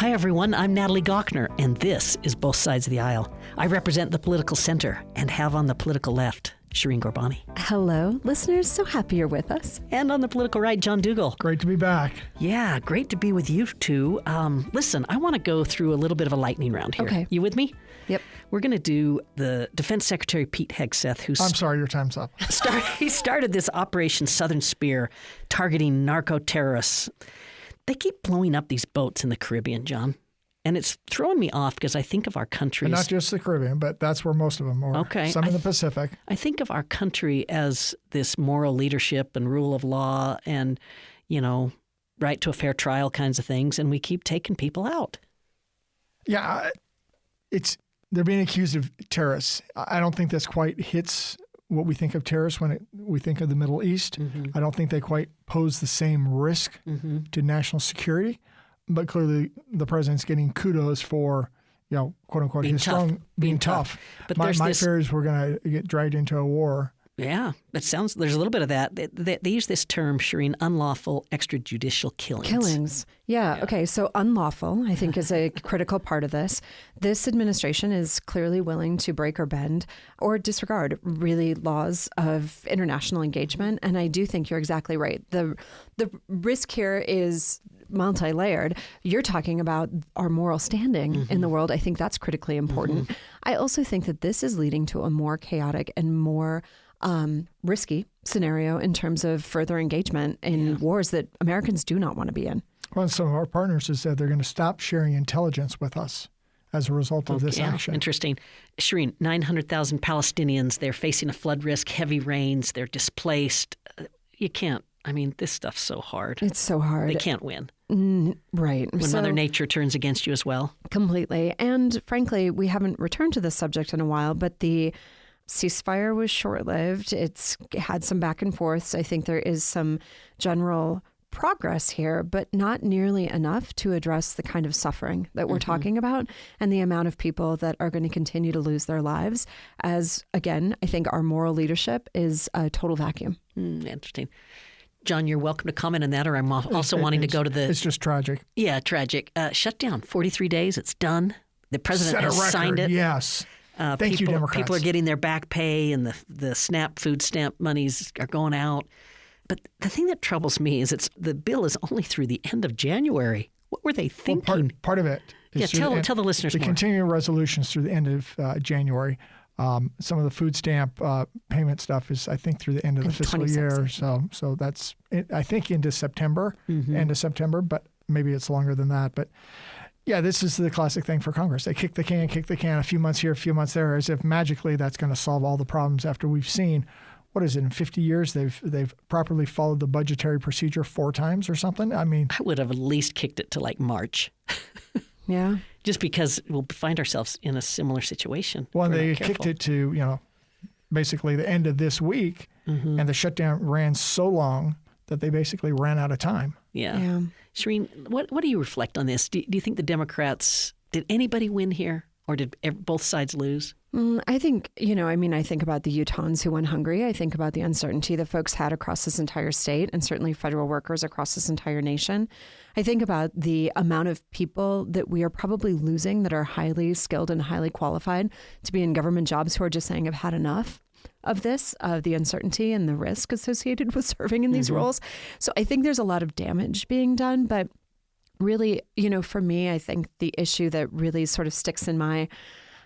Hi, everyone. I'm Natalie Gochner, and this is Both Sides of the Aisle. I represent the political center and have on the political left Shireen Ghorbani. Hello, listeners. So happy you're with us. And on the political right, John Dougal. Great to be back. Yeah, great to be with you two. Listen, I want to go through a little bit of a lightning round here. Okay. You with me? Yep. We're going to do the Defense Secretary Pete Hegseth, who's... I'm sorry, your time's up. He started this Operation Southern Spear targeting narco-terrorists. They keep blowing up these boats in the Caribbean, John. And it's throwing me off because I think of our country. Not just the Caribbean, but that's where most of them are. Okay. Some in the Pacific. I think of our country as this moral leadership and rule of law and, right to a fair trial kinds of things. And we keep taking people out. Yeah, they're being accused of terrorists. I don't think this quite hits what we think of terrorists when we think of the Middle East. Mm-hmm. I don't think they quite pose the same risk to national security. But clearly, the president's getting kudos for, quote unquote, being tough. But my fear is we're going to get dragged into a war. Yeah, there's a little bit of that. They use this term, Shireen, unlawful extrajudicial killings. Yeah. Okay. So unlawful, I think, is a critical part of this. This administration is clearly willing to break or bend or disregard really laws of international engagement. And I do think you're exactly right. The risk here is multi-layered. You're talking about our moral standing in the world. I think that's critically important. I also think that this is leading to a more chaotic and more risky scenario in terms of further engagement in wars that Americans do not want to be in. Well, some of our partners have said they're going to stop sharing intelligence with us as a result of this action. Interesting. Shireen, 900,000 Palestinians, they're facing a flood risk, heavy rains, they're displaced. You can't. I mean, this stuff's so hard. It's so hard. They can't win. Right. When Mother Nature turns against you as well. Completely. And frankly, we haven't returned to this subject in a while, but the ceasefire was short-lived. It's had some back and forths. I think there is some general progress here, but not nearly enough to address the kind of suffering that we're talking about and the amount of people that are going to continue to lose their lives as, again, I think our moral leadership is a total vacuum. Interesting. John, you're welcome to comment on that, or I'm also wanting to go to the... It's just tragic. Yeah, tragic. Shutdown, 43 days, it's done. The president has signed it. Yes. Thank you, Democrats. People are getting their back pay and the SNAP food stamp monies are going out. But the thing that troubles me is the bill is only through the end of January. What were they thinking? Well, part of it is tell the listeners the more. continuing resolutions through the end of January. Some of the food stamp payment stuff is, I think, through the end of the fiscal year. So that's, I think, into September, end of September, but maybe it's longer than that. But yeah, this is the classic thing for Congress. They kick the can, a few months here, a few months there, as if magically that's going to solve all the problems after we've seen, what is it, in 50 years, they've properly followed the budgetary procedure 4 times or something? I mean, I would have at least kicked it to like March. Yeah. Just because we'll find ourselves in a similar situation. Well, they kicked it to, basically the end of this week, and the shutdown ran so long that they basically ran out of time. Yeah. Shireen, what do you reflect on this? Do you think the Democrats, did anybody win here, or did both sides lose? I think, I think about the Utahns who went hungry. I think about the uncertainty that folks had across this entire state and certainly federal workers across this entire nation. I think about the amount of people that we are probably losing that are highly skilled and highly qualified to be in government jobs who are just saying, I've had enough of this, of the uncertainty and the risk associated with serving in these roles. So I think there's a lot of damage being done. But really, for me, I think the issue that really sort of sticks in my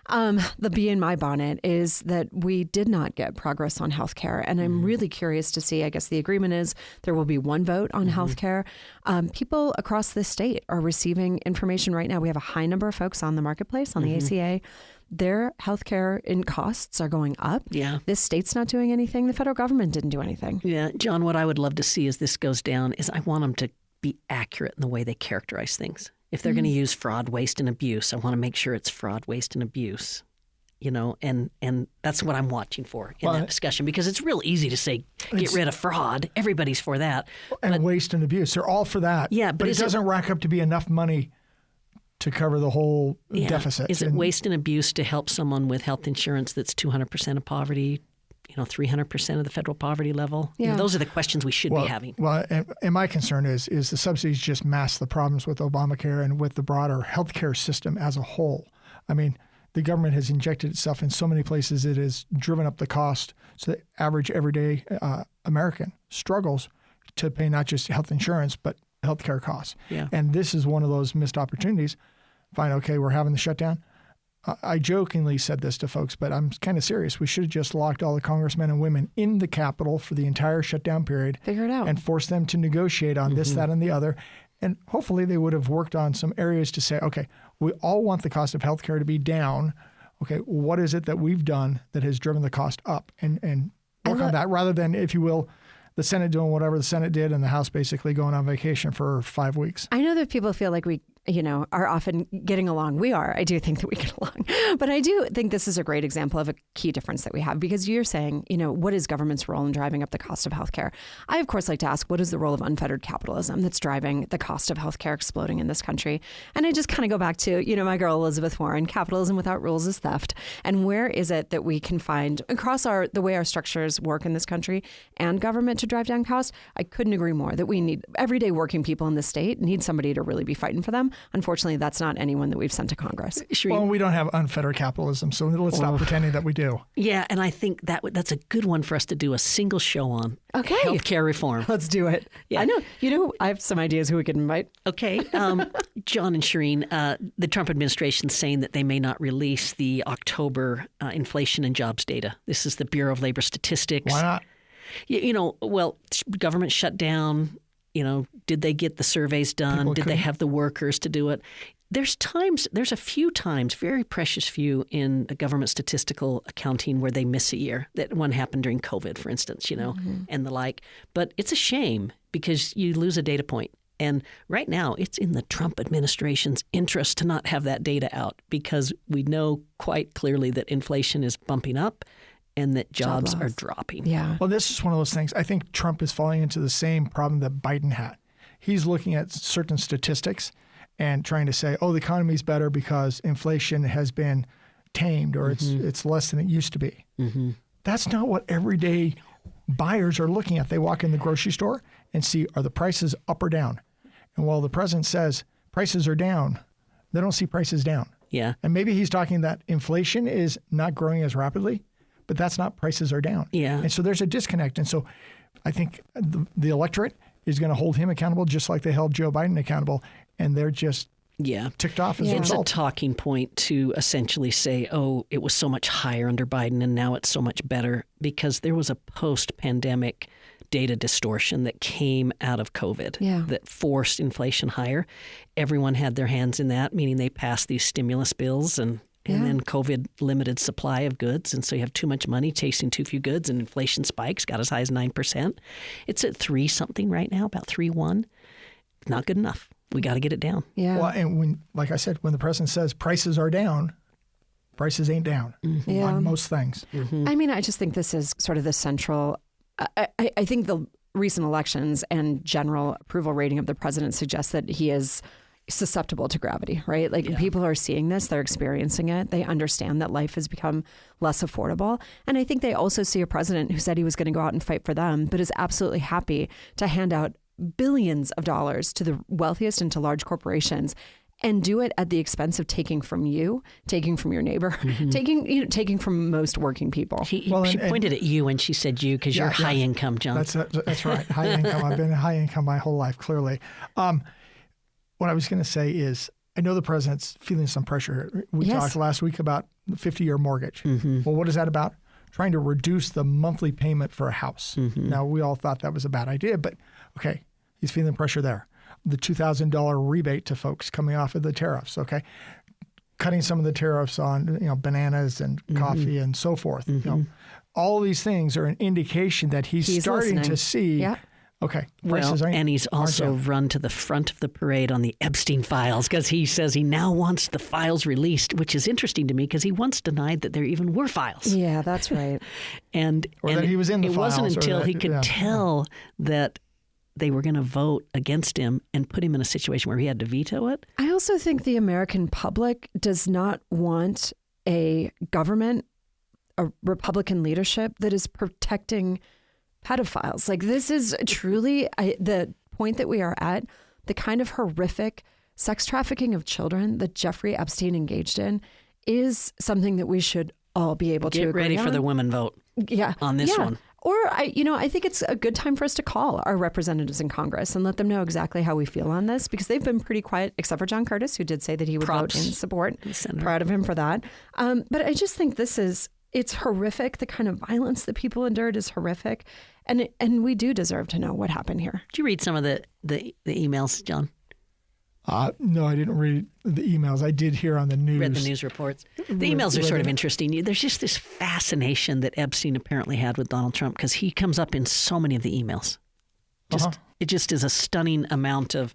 the bee in my bonnet is that we did not get progress on healthcare. And I'm really curious to see, I guess the agreement is there will be one vote on healthcare. People across this state are receiving information right now. We have a high number of folks on the marketplace, on the ACA. Their healthcare costs are going up. Yeah. This state's not doing anything. The federal government didn't do anything. Yeah. John, what I would love to see as this goes down is I want them to be accurate in the way they characterize things. If they're going to use fraud, waste, and abuse, I want to make sure it's fraud, waste, and abuse. And that's what I'm watching for in that discussion, because it's real easy to say, get rid of fraud. Everybody's for that. And waste and abuse. They're all for that. Yeah, but it doesn't rack up to be enough money to cover the whole deficit. Is it waste and abuse to help someone with health insurance that's 200% of poverty? 300% of the federal poverty level? Yeah. Those are the questions we should be having. Well, and my concern is the subsidies just mask the problems with Obamacare and with the broader healthcare system as a whole. I mean, the government has injected itself in so many places it has driven up the cost. So the average everyday American struggles to pay not just health insurance, but healthcare costs. Yeah. And this is one of those missed opportunities. Fine, okay, we're having the shutdown. I jokingly said this to folks, but I'm kind of serious. We should have just locked all the congressmen and women in the Capitol for the entire shutdown period. Figure it out. And forced them to negotiate on this, that, and the other. And hopefully they would have worked on some areas to say, okay, we all want the cost of healthcare to be down. Okay, what is it that we've done that has driven the cost up? And work on that rather than, if you will, the Senate doing whatever the Senate did and the House basically going on vacation for 5 weeks. I know that people feel like we, are often getting along. We are. I do think that we get along. But I do think this is a great example of a key difference that we have, because you're saying, what is government's role in driving up the cost of healthcare? I, of course, like to ask, what is the role of unfettered capitalism that's driving the cost of healthcare exploding in this country? And I just kind of go back to, my girl Elizabeth Warren, capitalism without rules is theft. And where is it that we can find across the way our structures work in this country and government to drive down costs? I couldn't agree more that we need everyday working people in the state need somebody to really be fighting for them. Unfortunately, that's not anyone that we've sent to Congress. Well, we don't have unfettered capitalism, so let's stop pretending that we do. Yeah, and I think that's a good one for us to do a single show on. Okay. Healthcare reform. Let's do it. Yeah. I know. I have some ideas who we could invite. Okay. John and Shireen, the Trump administration is saying that they may not release the October inflation and jobs data. This is the Bureau of Labor Statistics. Why not? Government shut down. Did they get the surveys done? Did they have the workers to do it? There's a few times, very precious few in the government statistical accounting where they miss a year. That one happened during COVID, for instance, and the like. But it's a shame because you lose a data point. And right now, it's in the Trump administration's interest to not have that data out, because we know quite clearly that inflation is bumping up and that jobs are dropping. Yeah. Well, this is one of those things. I think Trump is falling into the same problem that Biden had. He's looking at certain statistics and trying to say, the economy's better because inflation has been tamed, or it's less than it used to be. Mm-hmm. That's not what everyday buyers are looking at. They walk in the grocery store and see, are the prices up or down? And while the president says prices are down, they don't see prices down. Yeah. And maybe he's talking that inflation is not growing as rapidly, but that's not prices are down. Yeah. And so there's a disconnect. And so I think the electorate is going to hold him accountable just like they held Joe Biden accountable. And they're just ticked off as a result. It's a talking point to essentially say, it was so much higher under Biden and now it's so much better, because there was a post-pandemic data distortion that came out of COVID that forced inflation higher. Everyone had their hands in that, meaning they passed these stimulus bills and then COVID limited supply of goods. And so you have too much money chasing too few goods, and inflation spikes, got as high as 9%. It's at 3 something right now, about 3.1. Not good enough. We got to get it down. Yeah. Well, and like I said, when the president says prices are down, prices ain't down on most things. Mm-hmm. I mean, I just think this is sort of the central. I think the recent elections and general approval rating of the president suggests that he is susceptible to gravity, right? People are seeing this, they're experiencing it. They understand that life has become less affordable. And I think they also see a president who said he was going to go out and fight for them, but is absolutely happy to hand out billions of dollars to the wealthiest and to large corporations, and do it at the expense of taking from you, taking from your neighbor, taking from most working people. She pointed at you when she said you, because you're high income, John. That's right. High income. I've been high income my whole life, clearly. What I was going to say is, I know the president's feeling some pressure. We talked last week about the 50-year mortgage. Mm-hmm. Well, what is that about? Trying to reduce the monthly payment for a house. Mm-hmm. Now, we all thought that was a bad idea, but okay, he's feeling pressure there. The $2,000 rebate to folks coming off of the tariffs, okay? Cutting some of the tariffs on bananas and coffee and so forth. Mm-hmm. All these things are an indication that he's starting to see. Yeah. Okay. And he's also run to the front of the parade on the Epstein files, because he says he now wants the files released, which is interesting to me because he once denied that there even were files. Yeah, that's right. Or that he was in the files. It wasn't until he could tell that they were going to vote against him and put him in a situation where he had to veto it. I also think the American public does not want a government a Republican leadership that is protecting pedophiles. Like, this is truly the point that we are at, the kind of horrific sex trafficking of children that Jeffrey Epstein engaged in is something that we should all be able to agree on. Get ready for the women vote on this one. Or, I think it's a good time for us to call our representatives in Congress and let them know exactly how we feel on this, because they've been pretty quiet, except for John Curtis, who did say that he would vote in support. Proud of him for that. But I just think it's horrific. The kind of violence that people endured is horrific. And we do deserve to know what happened here. Did you read some of the emails, John? No, I didn't read the emails. I did hear on the news. Read the news reports. The emails are sort of interesting. There's just this fascination that Epstein apparently had with Donald Trump, because he comes up in so many of the emails. It just is a stunning amount of,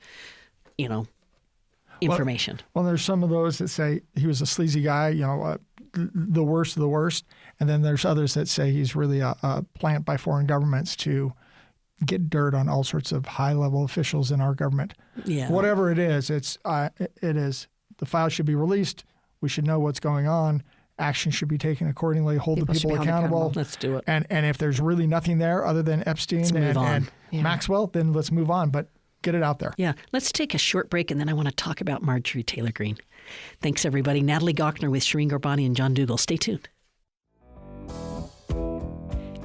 information. Well, there's some of those that say he was a sleazy guy, the worst of the worst. And then there's others that say he's really a plant by foreign governments to get dirt on all sorts of high-level officials in our government. Yeah. Whatever it is, it is. The file should be released. We should know what's going on. Action should be taken accordingly. Hold the people accountable. Let's do it. And if there's really nothing there other than Epstein and Maxwell, then let's move on. But get it out there. Yeah. Let's take a short break, and then I want to talk about Marjorie Taylor Greene. Thanks, everybody. Natalie Gochner with Shireen Gorbani and John Dougal. Stay tuned.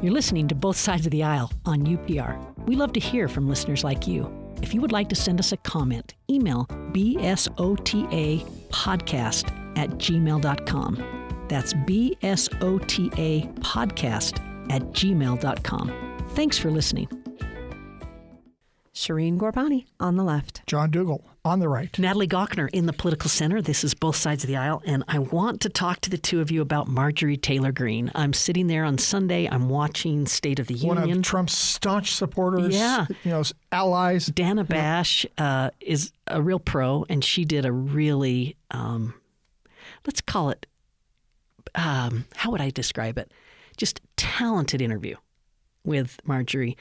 You're listening to Both Sides of the Aisle on UPR. We love to hear from listeners like you. If you would like to send us a comment, email bsotapodcast@gmail.com. That's bsotapodcast@gmail.com. Thanks for listening. Shireen Gorbani on the left. John Dougal on the right. Natalie Gochner in the political center. This is Both Sides of the Aisle, and I want to talk to the two of you about Marjorie Taylor Greene. I'm sitting there on Sunday. I'm watching State of the Union. One of Trump's staunch supporters. Yeah. Allies. Dana Bash is a real pro, and she did a really, let's call it, how would I describe it? Just talented interview with Marjorie.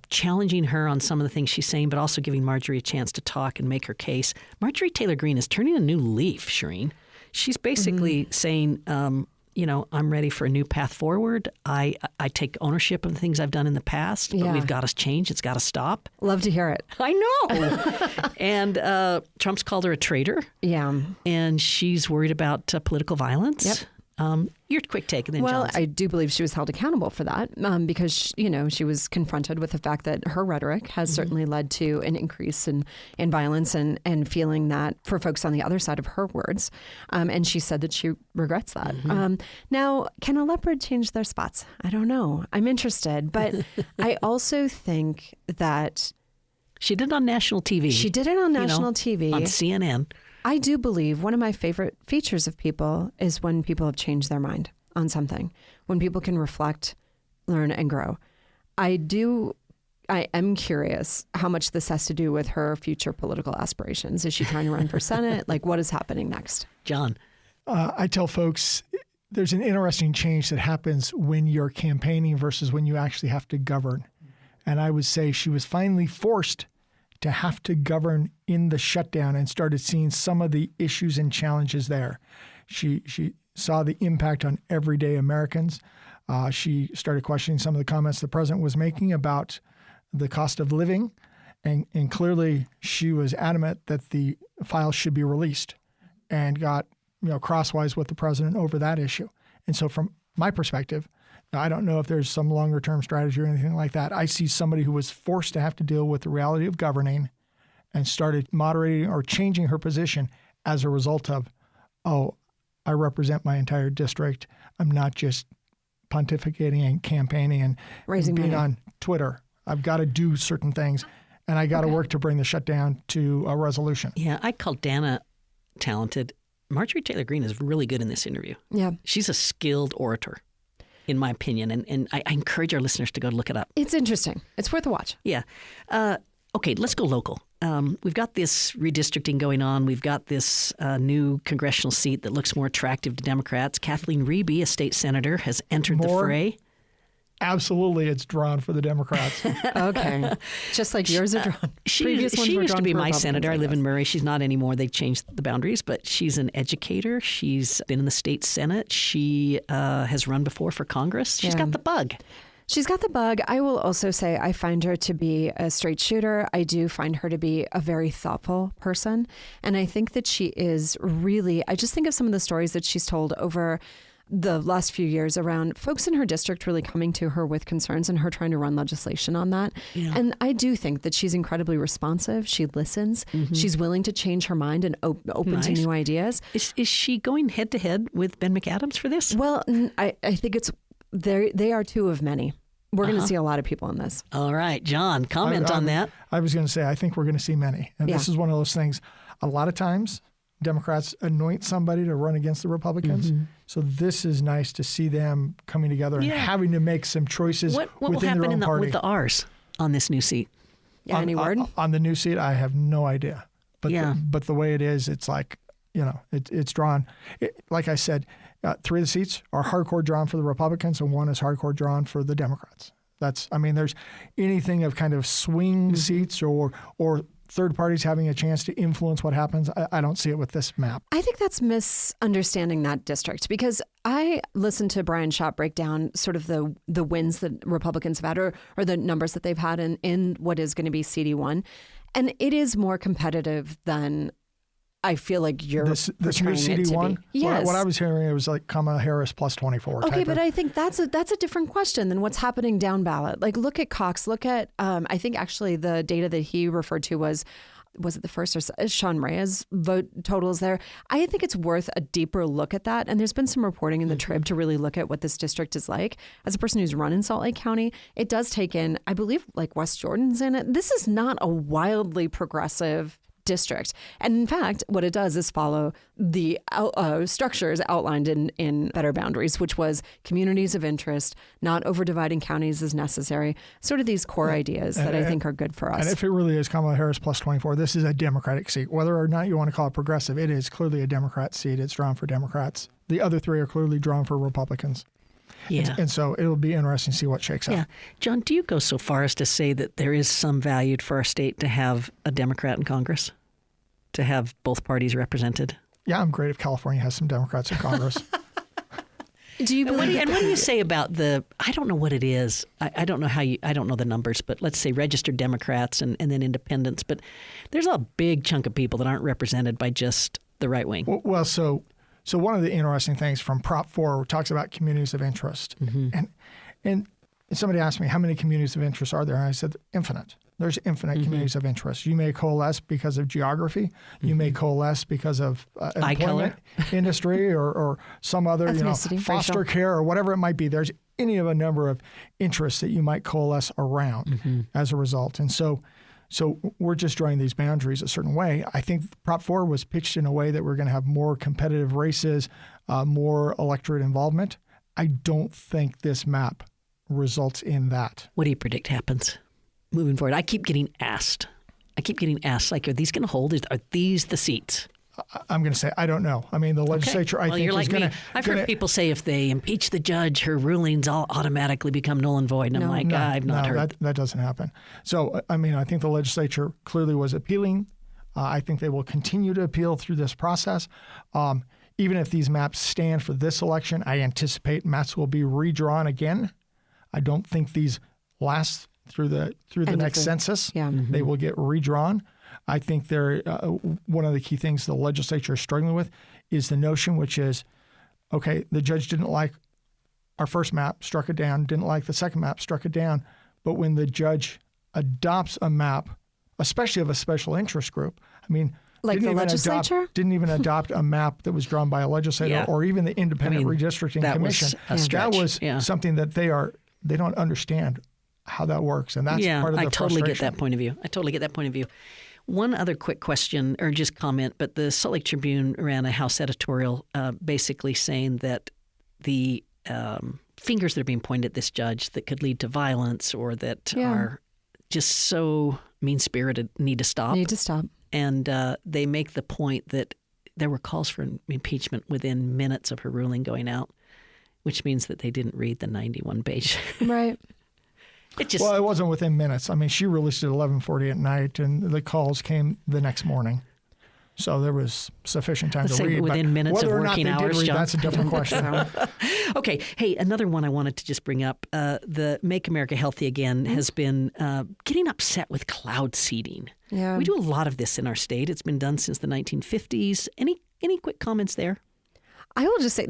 Challenging her on some of the things she's saying, but also giving Marjorie a chance to talk and make her case. Marjorie Taylor Greene is turning a new leaf, Shireen. She's basically saying, I'm ready for a new path forward. I take ownership of the things I've done in the past, but we've got to change. It's got to stop. Love to hear it. I know. And Trump's called her a traitor. Yeah. And she's worried about political violence. Yep. Your quick take, and then Well, John's. I do believe she was held accountable for that because, she was confronted with the fact that her rhetoric has certainly led to an increase in violence and feeling that for folks on the other side of her words. And she said that she regrets that. Now, can a leopard change their spots? I don't know. I'm interested. But I also think that She did it on national TV. She did it on national TV. On CNN. I do believe one of my favorite features of people is when people have changed their mind on something, when people can reflect, learn, and grow. I am curious how much this has to do with her future political aspirations. Is she trying to run for Senate? Like, what is happening next? John. I tell folks there's an interesting change that happens when you're campaigning versus when you actually have to govern. And I would say she was finally forced to have to govern in the shutdown and started seeing some of the issues and challenges there. She saw the impact on everyday Americans. She started questioning some of the comments the president was making about the cost of living. And clearly she was adamant that the files should be released and got crosswise with the president over that issue. And so from my perspective, I don't know if there's some longer term strategy or anything like that. I see somebody who was forced to have to deal with the reality of governing and started moderating or changing her position as a result of, I represent my entire district. I'm not just pontificating and campaigning and being on Twitter. I've got to do certain things, and I got to work to bring the shutdown to a resolution. Yeah, I call Dana talented. Marjorie Taylor Greene is really good in this interview. Yeah. She's a skilled orator, in my opinion, and I encourage our listeners to go look it up. It's interesting. It's worth a watch. Yeah. Okay, let's go local. We've got this redistricting going on. We've got this new congressional seat that looks more attractive to Democrats. Kathleen Reeby, a state senator, has entered the fray. absolutely it's drawn for the Democrats. Okay. Just like yours are drawn. She used to be my senator. I live in Murray. She's not anymore. They changed the boundaries, but she's an educator. She's been in the state Senate. She has run before for Congress. She's got the bug. She's got the bug. I will also say I find her to be a straight shooter. I do find her to be a very thoughtful person. And I think that she is really, I just think of some of the stories that she's told over the last few years around folks in her district really coming to her with concerns and her trying to run legislation on that. Yeah. And I do think that she's incredibly responsive. She listens. Mm-hmm. She's willing to change her mind and open to new ideas. Is she going head to head with Ben McAdams for this? Well, I think it's they are two of many. We're going to see a lot of people in this. All right, John, comment on that. I was going to say, I think we're going to see many. And this is one of those things, a lot of times Democrats anoint somebody to run against the Republicans. Mm-hmm. So this is nice to see them coming together and having to make some choices what within will happen their own party. With the R's on this new seat? Yeah, any word? On the new seat, I have no idea. But the way it is, it's like, it's drawn. Like I said, 3 of the seats are hardcore drawn for the Republicans and 1 is hardcore drawn for the Democrats. There's anything of kind of swing seats or third parties having a chance to influence what happens. I don't see it with this map. I think that's misunderstanding that district, because I listened to Brian Schott break down sort of the wins that Republicans have had or the numbers that they've had in what is going to be CD1. And it is more competitive than I feel like you're this new CD1. Yes. What I was hearing, it was like Kamala Harris plus 24. Okay, but I think that's a different question than what's happening down ballot. Like, look at Cox. Look at I think actually the data that he referred to was it the first or Sean Reyes vote totals there. I think it's worth a deeper look at that. And there's been some reporting in the Trib to really look at what this district is like. As a person who's run in Salt Lake County, it does take in, I believe, like West Jordan's in it. This is not a wildly progressive district. And in fact, what it does is follow the structures outlined in Better Boundaries, which was communities of interest, not overdividing counties as necessary, sort of these core ideas that I think are good for us. And if it really is Kamala Harris plus 24, this is a Democratic seat. Whether or not you want to call it progressive, it is clearly a Democrat seat. It's drawn for Democrats. The other 3 are clearly drawn for Republicans. Yeah. And so it'll be interesting to see what shakes out. John, do you go so far as to say that there is some value for our state to have a Democrat in Congress, to have both parties represented? Yeah, I'm great if California has some Democrats in Congress. Do you believe? And what do you say about I don't know what it is. I don't know I don't know the numbers, but let's say registered Democrats and then independents. But there's a big chunk of people that aren't represented by just the right wing. Well, so one of the interesting things from Prop 4 talks about communities of interest. Mm-hmm. And somebody asked me, how many communities of interest are there? And I said, infinite. There's infinite communities of interest. You may coalesce because of geography. You may coalesce because of employment industry or some other, foster care or whatever it might be. There's any of a number of interests that you might coalesce around as a result. And so we're just drawing these boundaries a certain way. I think Prop 4 was pitched in a way that we're going to have more competitive races, more electorate involvement. I don't think this map results in that. What do you predict happens moving forward? I keep getting asked, like, are these going to hold? Are these the seats? I'm going to say, I don't know. I mean, the legislature, I think, you're like is going to... I've heard people say if they impeach the judge, her rulings all automatically become null and void. And I've not heard that doesn't happen. So, I mean, I think the legislature clearly was appealing. I think they will continue to appeal through this process. Even if these maps stand for this election, I anticipate maps will be redrawn again. I don't think these last through the next census. Yeah. Mm-hmm. They will get redrawn. I think one of the key things the legislature is struggling with is the notion, which is, okay, the judge didn't like our first map, struck it down, didn't like the second map, struck it down. But when the judge adopts a map, especially of a special interest group, I mean, like the legislature? Didn't even adopt a map that was drawn by a legislator or even the Independent Redistricting Commission. That was something that they don't understand how that works. And that's part of the frustration. I totally get that point of view. One other quick question or just comment, but the Salt Lake Tribune ran a House editorial basically saying that the fingers that are being pointed at this judge that could lead to violence or that are just so mean-spirited need to stop. And they make the point that there were calls for impeachment within minutes of her ruling going out. which means that they didn't read the 91 page. Right. It wasn't within minutes. I mean, she released it at 11:40 at night, and the calls came the next morning. So there was sufficient time to read. Within minutes of working hours, John. That's a different question. Okay. Hey, another one I wanted to just bring up. The Make America Healthy Again has been getting upset with cloud seeding. Yeah. We do a lot of this in our state. It's been done since the 1950s. Any quick comments there? I will just say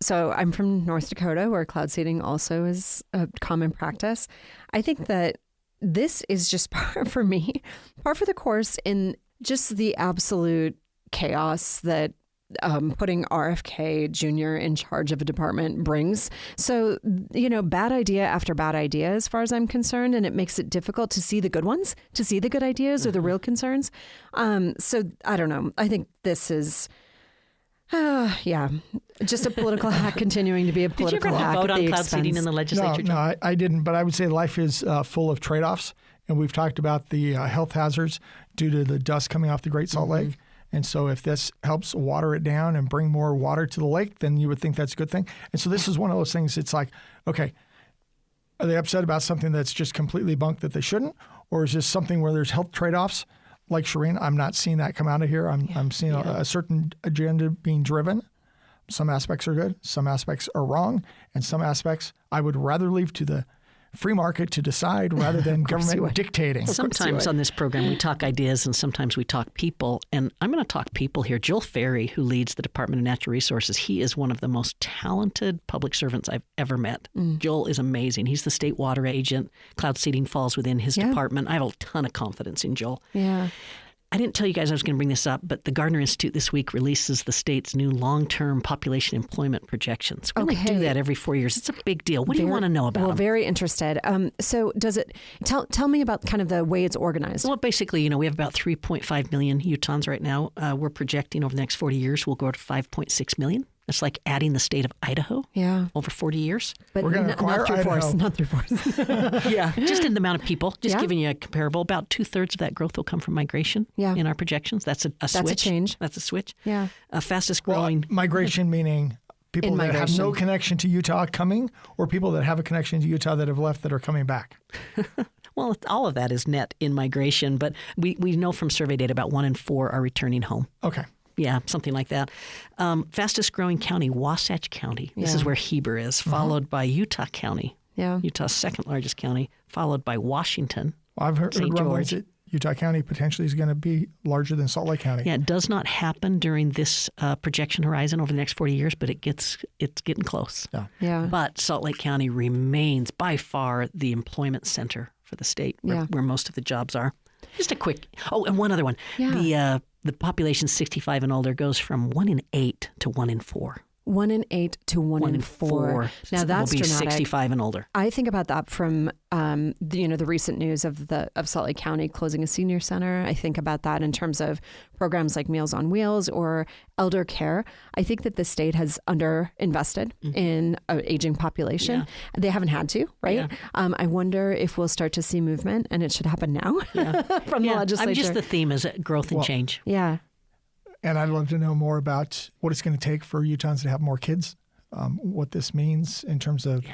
so I'm from North Dakota, where cloud seeding also is a common practice. I think that this is just par for the course in just the absolute chaos that putting RFK Jr. in charge of a department brings. So, bad idea after bad idea, as far as I'm concerned, and it makes it difficult to see the good ones, to see the good ideas or the real concerns. So I don't know. I think this is... just a political hack continuing to be a political hack. Did you ever vote on cloud seeding in the legislature? No, I didn't. But I would say life is full of trade-offs. And we've talked about the health hazards due to the dust coming off the Great Salt Lake. And so if this helps water it down and bring more water to the lake, then you would think that's a good thing. And so this is one of those things. It's like, okay, are they upset about something that's just completely bunk that they shouldn't? Or is this something where there's health trade-offs? Like Shireen, I'm not seeing that come out of here. I'm seeing a certain agenda being driven. Some aspects are good, some aspects are wrong, and some aspects I would rather leave to the free market to decide rather than government dictating. Sometimes on this program we talk ideas and sometimes we talk people. And I'm going to talk people here. Joel Ferry, who leads the Department of Natural Resources, he is one of the most talented public servants I've ever met. Joel is amazing. He's the state water agent. Cloud seeding falls within his department. I have a ton of confidence in Joel. Yeah. I didn't tell you guys I was going to bring this up, but the Gardner Institute this week releases the state's new long-term population employment projections. We only do that every 4 years. It's a big deal. What do you want to know about them? Very interested. So does it tell me about kind of the way it's organized? Well, basically, we have about 3.5 million Utahns right now. We're projecting over the next 40 years we'll grow to 5.6 million. It's like adding the state of Idaho over 40 years. But we're going to acquire Idaho. Not through force. Just in the amount of people. Just giving you a comparable. About 2/3 of that growth will come from migration in our projections. That's a switch. That's a change. That's a switch. Yeah. Fastest growing. Migration meaning people that have no connection to Utah coming, or people that have a connection to Utah that have left that are coming back? Well, all of that is net in migration, but we know from survey data about 1 in 4 are returning home. Okay. Yeah, something like that. Fastest growing county, Wasatch County. This is where Heber is, followed by Utah County. Yeah. Utah's second largest county, followed by Washington. Well, I've heard St. rumblings George. that Utah County potentially is going to be larger than Salt Lake County. Yeah, it does not happen during this projection horizon over the next 40 years, but it's getting close. Yeah. But Salt Lake County remains by far the employment center for the state, where most of the jobs are. Just a quick. Oh, and one other one. Yeah. The population 65 and older goes from 1 in 8 to 1 in 4. 1 in 8 to 1 in 4. Now that's will be dramatic. 65 and older. I think about that from the recent news of Salt Lake County closing a senior center. I think about that in terms of programs like Meals on Wheels or elder care. I think that the state has underinvested in an aging population. Yeah. They haven't had to, right? Yeah. I wonder if we'll start to see movement, and it should happen now from the legislature. Just the theme is growth and change. Yeah. And I'd love to know more about what it's going to take for Utahns to have more kids, what this means in terms of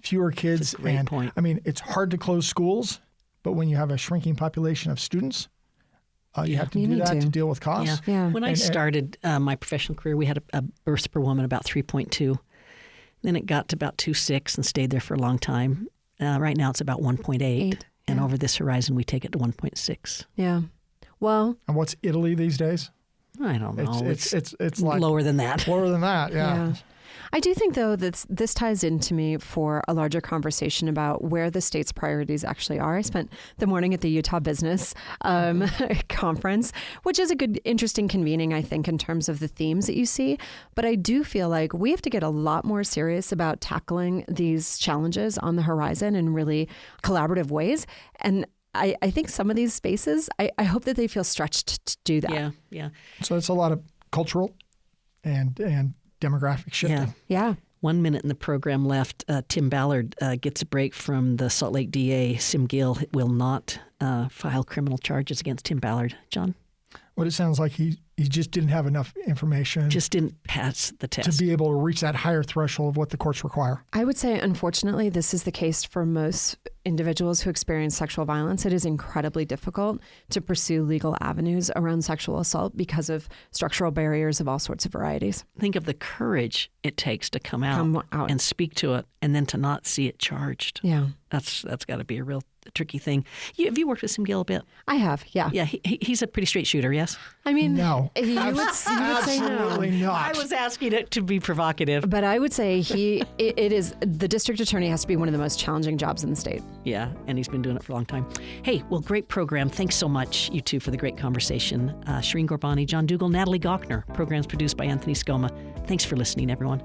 fewer kids. That's a great point. I mean, it's hard to close schools, but when you have a shrinking population of students, you have to do that to deal with costs. Yeah. When I started my professional career, we had a birth per woman about 3.2. Then it got to about 2.6 and stayed there for a long time. Right now it's about 1.8. And over this horizon, we take it to 1.6. Yeah. Well. And what's Italy these days? I don't know. It's like lower than that. Lower than that, yeah. I do think, though, that this ties into me for a larger conversation about where the state's priorities actually are. I spent the morning at the Utah Business Conference, which is a good, interesting convening, I think, in terms of the themes that you see. But I do feel like we have to get a lot more serious about tackling these challenges on the horizon in really collaborative ways. And I think some of these spaces, I hope that they feel stretched to do that. Yeah. So it's a lot of cultural and demographic shifting. Yeah. 1 minute in the program left. Tim Ballard gets a break from the Salt Lake DA. Sim Gill will not file criminal charges against Tim Ballard. John? What it sounds like, he's he just didn't have enough information. Just didn't pass the test. To be able to reach that higher threshold of what the courts require. I would say, unfortunately, this is the case for most individuals who experience sexual violence. It is incredibly difficult to pursue legal avenues around sexual assault because of structural barriers of all sorts of varieties. Think of the courage it takes to come out and speak to it, and then to not see it charged. Yeah. That's got to be a real tricky thing. Have you worked with Sim Gill a bit? I have, yeah. Yeah, he's a pretty straight shooter, yes? I mean, no. You would say no. Absolutely not. I was asking it to be provocative. But I would say it is, the district attorney has to be one of the most challenging jobs in the state. Yeah, and he's been doing it for a long time. Hey, well, great program. Thanks so much, you two, for the great conversation. Shireen Gorbani, John Dougal, Natalie Gochner. Program's produced by Anthony Scoma. Thanks for listening, everyone.